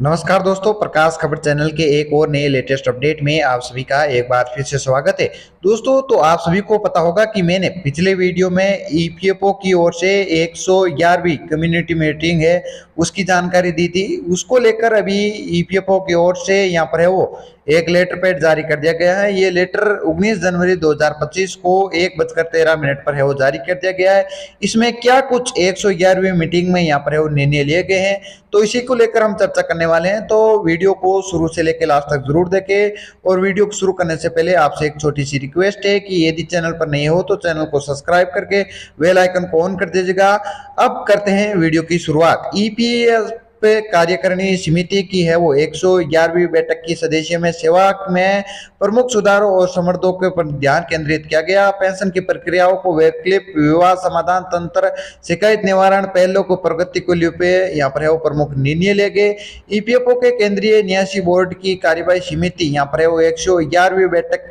नमस्कार दोस्तों, प्रकाश खबर चैनल के एक और नए लेटेस्ट अपडेट में आप सभी का एक बार फिर से स्वागत है। दोस्तों, तो आप सभी को पता होगा कि मैंने पिछले वीडियो में ईपीएफओ की ओर से 111वीं कम्युनिटी मीटिंग है उसकी जानकारी दी थी। उसको लेकर अभी ईपीएफओ की ओर से यहाँ पर है वो एक लेटर पैड जारी कर दिया गया है। ये लेटर 19 जनवरी 2025 को 1:13 पर है वो जारी कर दिया गया है। इसमें क्या कुछ 111वीं मीटिंग में यहाँ पर है वो निर्णय लिए गए हैं, तो इसी को लेकर हम चर्चा करने वाले हैं। तो वीडियो को शुरू से लेकर लास्ट तक जरूर देखें। और वीडियो को शुरू करने से पहले आपसे एक छोटी सी रिक्वेस्ट है कि यदि चैनल पर नए हो तो चैनल को सब्सक्राइब करके बेल आइकन को ऑन कर दीजिएगा। अब करते हैं वीडियो की शुरुआत। ईपीएफ कार्यकारिणी समिति की है वो 111वीं बैठक की सदस्य में सेवा में प्रमुख सुधारों और समर्थों के पर ध्यान केंद्रित किया गया। पेंशन की प्रक्रियाओं को वैकल्पिक विवाद समाधान तंत्र, शिकायत निवारण पहलों को प्रगति को लिए यहाँ पर है वो प्रमुख निर्णय ले गए। ईपीएफओ के केंद्रीय न्यासी बोर्ड की कार्यवाही समिति यहाँ पर है वो 111वीं बैठक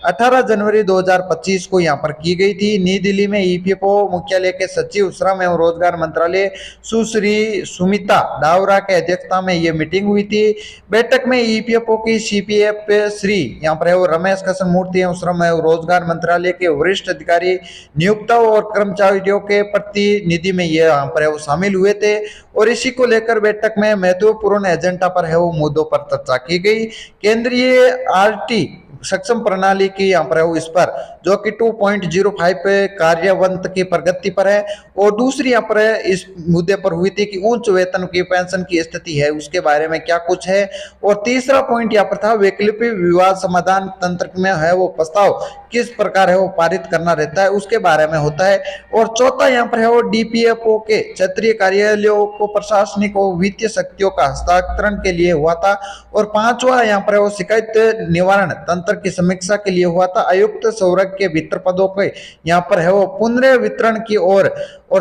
18 जनवरी 2025 को यहाँ पर की गई थी। नई दिल्ली में ईपीएफओ मुख्यालय के सचिव श्रम एवं रोजगार मंत्रालय सुश्री सुमिता डावरा के अध्यक्षता में ये मीटिंग हुई थी। बैठक में ईपीएफओ की सीपीएफ श्री यहाँ पर है वो रमेश कृष्ण मूर्ति एवं श्रम एवं रोजगार मंत्रालय के वरिष्ठ अधिकारी, नियोक्ताओं और कर्मचारियों के प्रतिनिधि में ये यहाँ पर है वो शामिल हुए थे। और इसी को लेकर बैठक में महत्वपूर्ण एजेंडा पर है वो मुद्दों पर चर्चा की गई। केंद्रीय आरटी सक्षम प्रणाली की यहाँ पर है इस पर जो कि 2.05 पे कार्यान्वयन की प्रगति पर है। और दूसरी यहाँ पर इस मुद्दे पर हुई थी कि उच्च वेतन की पेंशन की स्थिति है उसके बारे में क्या कुछ है। और तीसरा पॉइंट यहाँ पर था वैकल्पिक विवाद समाधान तंत्र में है वो प्रस्ताव किस प्रकार है वो पारित करना रहता है उसके बारे में होता है। और चौथा यहाँ पर है वो डीपीएफओ के क्षेत्रीय कार्यालयों को प्रशासनिक और वित्तीय शक्तियों का हस्तांतरण के लिए हुआ था। और पांचवा यहाँ पर है वो शिकायत निवारण तंत्र की समीक्षा के लिए हुआ था। आयुक्त सौरभ के भीतर पदों के यहाँ पर है वो पुनर्वितरण की और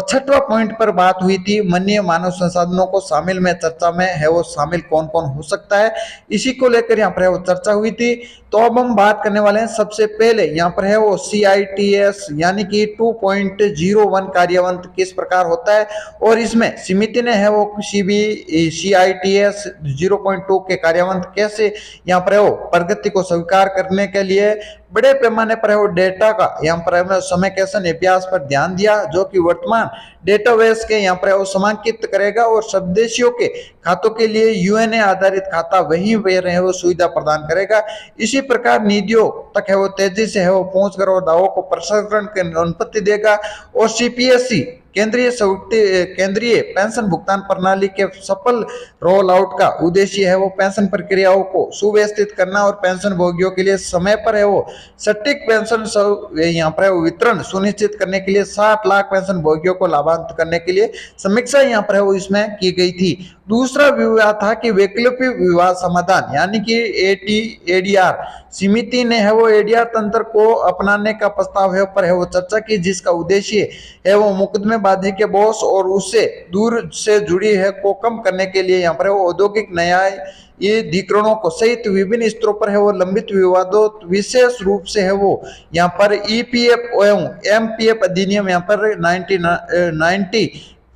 छठवा पॉइंट पर बात हुई थी माननीय मानव संसाधनों को शामिल में चर्चा में है वो शामिल कौन कौन हो सकता है, इसी को लेकर यहाँ पर है वो चर्चा हुई थी। तो अब हम बात करने वाले हैं सबसे पहले यहाँ पर है वो सीआईटीएस यानी कि 2.01 कार्यान्वयन किस प्रकार होता है। और इसमें समिति ने है वो सीआईटीएस 0.2 के कार्यान्वयन कैसे यहाँ पर है वो प्रगति को स्वीकार करने के लिए बड़े पैमाने पर है वो डेटा का यहाँ पर समेकन अभ्यास पर ध्यान दिया, जो कि वर्तमान डेटाबेस के यहाँ पर वो समांकित करेगा और स्वदेशियों के खातों के लिए यूएनए आधारित खाता वहीं है वो सुविधा प्रदान करेगा। इसी प्रकार निधियों तक है वो तेजी से है वो पहुंच कर और दावों को प्रसंस्करण की अनुमति देगा। और सीपीएससी केंद्रीय पेंशन भुगतान प्रणाली के सफल रोल आउट का उद्देश्य है वो पेंशन प्रक्रियाओं को सुव्यवस्थित करना और पेंशन भोगियों के लिए समय पर है वो सटीक पेंशन यहाँ पर वितरण सुनिश्चित करने के लिए 60 लाख पेंशन भोगियों को लाभान्वित करने के लिए समीक्षा यहाँ पर है वो इसमें की गई थी। दूसरा विवाद था कि वैकल्पिक विवाद समाधान यानी कि एडीआर समिति ने है वो एडीआर तंत्र को अपनाने का प्रस्ताव है पर है वो चर्चा की, जिसका उद्देश्य है वो मुकदमेबाजी के बोझ और उससे दूर से जुड़ी है को कम करने के लिए यहाँ पर है वो औद्योगिक न्याय ये अधिकरणों को सहित विभिन्न स्तरों पर है वो लंबित विवादों विशेष रूप से है वो यहाँ पर ईपीएफ एवं एमपीएफ अधिनियम यहाँ पर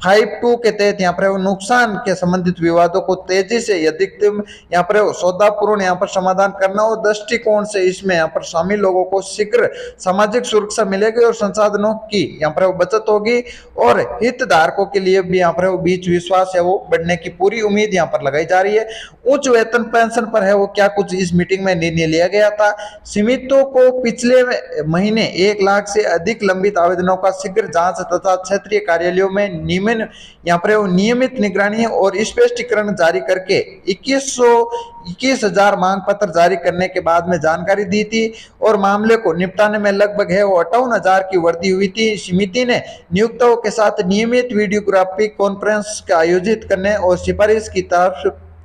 1992 के तहत यहाँ पर नुकसान के संबंधित विवादों को तेजी से अधिकतम यहाँ पर सौदापूर्ण यहाँ पर समाधान करना और दृष्टिकोण से इसमें यहाँ पर शामिल लोगों को शीघ्र सामाजिक सुरक्षा मिलेगी और संसाधनों की यहाँ पर बचत होगी और हितधारकों के लिए भी यहाँ पर बीच विश्वास है वो बढ़ने की पूरी उम्मीद यहाँ पर लगाई जा रही है। उच्च वेतन पेंशन पर है वो क्या कुछ इस मीटिंग में निर्णय लिया गया था। समितियों को पिछले महीने 1 लाख से अधिक लंबित आवेदनों का शीघ्र जांच तथा क्षेत्रीय कार्यालयों में यहाँ पर नियमित निगरानी और स्पष्टीकरण जारी करके 21,000 मांग पत्र जारी करने के बाद में जानकारी दी थी। और मामले को निपटाने में लगभग है वो 58,000 की वृद्धि हुई थी। समिति ने नियोक्ताओं के साथ नियमित वीडियोग्राफी कॉन्फ्रेंस का आयोजित करने और सिफारिश की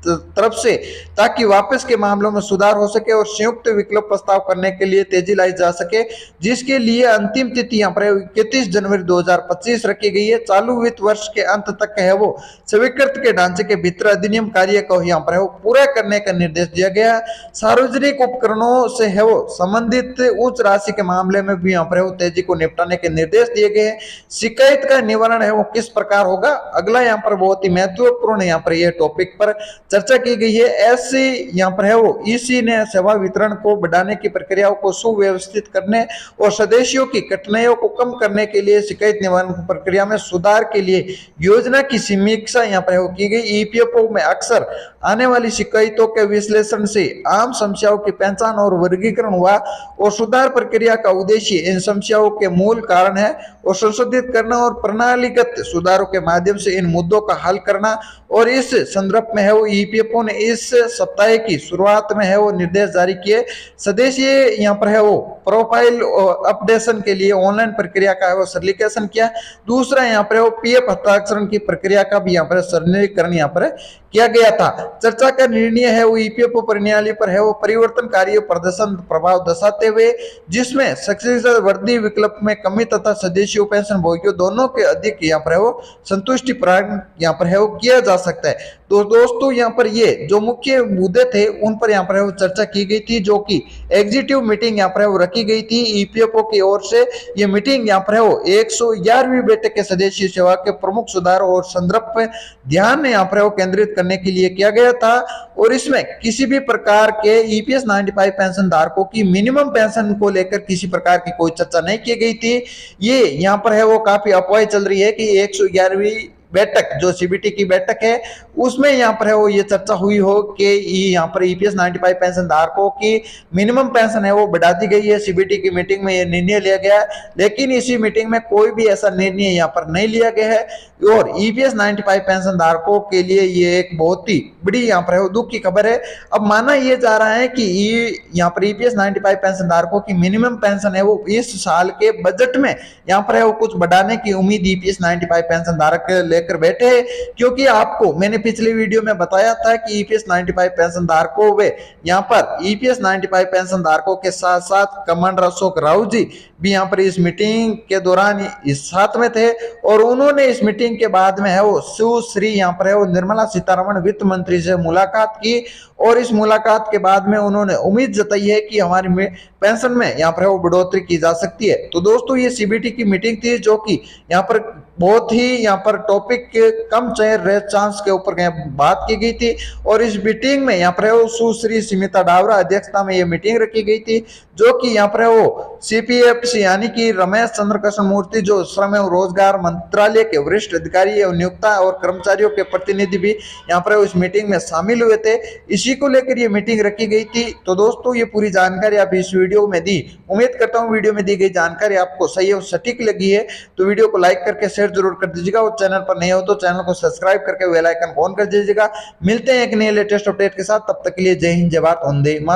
तरफ से ताकि वापस के मामलों में सुधार हो सके और संयुक्त विकल्प प्रस्ताव करने के लिए तेजी लाई जा सके, जिसके लिए अंतिम तिथि यहाँ पर 31 जनवरी 2025 रखी गई है। चालू वित्त वर्ष के अंत तक है वो स्वीकृत के ढांचे के भीतर अधिनियम कार्य को यहाँ पर है वो पूरा करने का निर्देश दिया गया। सार्वजनिक उपकरणों से है वो संबंधित उच्च राशि के मामले में भी यहाँ पर है वो तेजी को निपटाने के निर्देश दिए गए हैं। शिकायत का निवारण है वो किस प्रकार होगा, अगला यहाँ पर बहुत ही महत्वपूर्ण यहाँ पर यह टॉपिक पर चर्चा की गई है। ऐसी यहाँ पर है वो ईसी ने सेवा वितरण को बढ़ाने की प्रक्रियाओं को सुव्यवस्थित करने और स्वदेशियों की कठिनाइयों को कम करने के लिए शिकायत निवारण प्रक्रिया में सुधार के लिए योजना की समीक्षा यहाँ पर की गई। ईपीएफओ में अक्सर आने वाली शिकायतों के विश्लेषण से आम समस्याओं की पहचान और वर्गीकरण हुआ और सुधार प्रक्रिया का उद्देश्य इन समस्याओं के मूल कारण है और संशोधित करना और प्रणालीगत सुधारों के माध्यम से इन मुद्दों का हल करना। और इस संदर्भ में है वो ईपीएफओ ने इस सप्ताह की शुरुआत में है वो निर्देश जारी किए। सदस्य यहाँ पर है वो प्रोफाइल अपडेशन के लिए ऑनलाइन प्रक्रिया का है वो सरलीकरण किया। दूसरा यहाँ पर है वो पीएफ हस्ताक्षरण की प्रक्रिया का भी यहाँ पर सरलीकरण यहाँ पर किया गया था। चर्चा का निर्णय है वो ईपीएफओ प्रणाली पर है वो परिवर्तनकारी प्रदर्शन प्रभाव दर्शाते हुए, जिसमें सक्रियता वृद्धि विकल्प में कमी तथा सदस्यों पेंशन भोगियों दोनों के अधिक यहाँ पर है वो संतुष्टि प्रदान यहाँ पर है वो किया जा सकता है। तो दोस्तों यहाँ पर ये जो मुख्य मुद्दे थे उन पर यहाँ पर है वो चर्चा की गई थी, जो कि एग्जीक्यूटिव मीटिंग यहाँ पर है वो रखी गई थी ईपीएफओ की ओर से। ये मीटिंग यहाँ पर है वो 111वीं बैठक के सदस्य सेवा के प्रमुख सुधार और संदर्भ पे ध्यान यहाँ पर है वो केंद्रित करने के लिए किया गया था। और इसमें किसी भी प्रकार के ईपीएस 95 पेंशन धारकों की मिनिमम पेंशन को लेकर किसी प्रकार की कोई चर्चा नहीं की गई थी। ये यहाँ पर है वो काफी अफवाह चल रही है कि 111वीं बैठक जो सीबीटी की बैठक है उसमें यहाँ पर है वो ये चर्चा हुई हो कि यहाँ पर ईपीएस 95 पेंशन धारकों की मिनिमम पेंशन है वो बढ़ा दी गई है। सीबीटी की मीटिंग में ये निर्णय लिया गया है, लेकिन इसी मीटिंग में कोई भी ऐसा निर्णय यहाँ पर नहीं लिया गया है। और ईपीएस 95 पेंशन धारकों के लिए ये एक बहुत ही बड़ी यहाँ पर है दुख की खबर है। अब माना यह जा रहा है कि यहाँ पर ईपीएस 95 पेंशन धारकों की मिनिमम पेंशन है वो इस साल के बजट में यहाँ पर है वो कुछ बढ़ाने की उम्मीद ईपीएस 95 पेंशन धारक लेकर बैठे हैं, क्योंकि आपको मैंने पिछले वीडियो में बताया था कि ईपीएस 95 पेंशन धारकों वे यहाँ पर ईपीएस 95 पेंशन धारकों के साथ साथ कमांडर अशोक राव जी भी यहाँ पर इस मीटिंग के दौरान इस साथ में थे। और उन्होंने इस मीटिंग के बाद में है वो सुश्री यहाँ पर है वो निर्मला सीतारमण वित्त मंत्री से मुलाकात की और इस मुलाकात के बाद में उन्होंने उम्मीद जताई है कि हमारी पेंशन में यहाँ पर है वो बढ़ोतरी की जा सकती है। तो दोस्तों ये सीबीटी की मीटिंग थी जो कि यहाँ पर बहुत ही यहाँ पर टॉपिक के कम चेयर चांस के ऊपर बात की गई थी। और इस मीटिंग में यहाँ पर है वो सुश्री स्मिता डावरा अध्यक्षता में ये मीटिंग रखी गई थी, जो कि यहाँ पर है वो सीपीएफसी यानी कि रमेश चंद्र कृष्ण मूर्ति जो श्रम एवं रोजगार मंत्रालय के वरिष्ठ अधिकारी एवं नियोक्ता और कर्मचारियों के प्रतिनिधि भी यहाँ पर इस मीटिंग में शामिल हुए थे। इसी को लेकर ये मीटिंग रखी गई थी। तो दोस्तों ये पूरी जानकारी आप इस वीडियो में दी। उम्मीद करता हूँ वीडियो में दी गई जानकारी आपको सही और सटीक लगी है, तो वीडियो को लाइक करके शेयर जरूर कर दीजिएगा और चैनल पर नए हो तो चैनल को सब्सक्राइब करके बेल आइकन ऑन कर दीजिएगा। मिलते हैं एक नए लेटेस्ट अपडेट के साथ, तब तक के लिए जय हिंद, जय भारत, वंदे मातरम।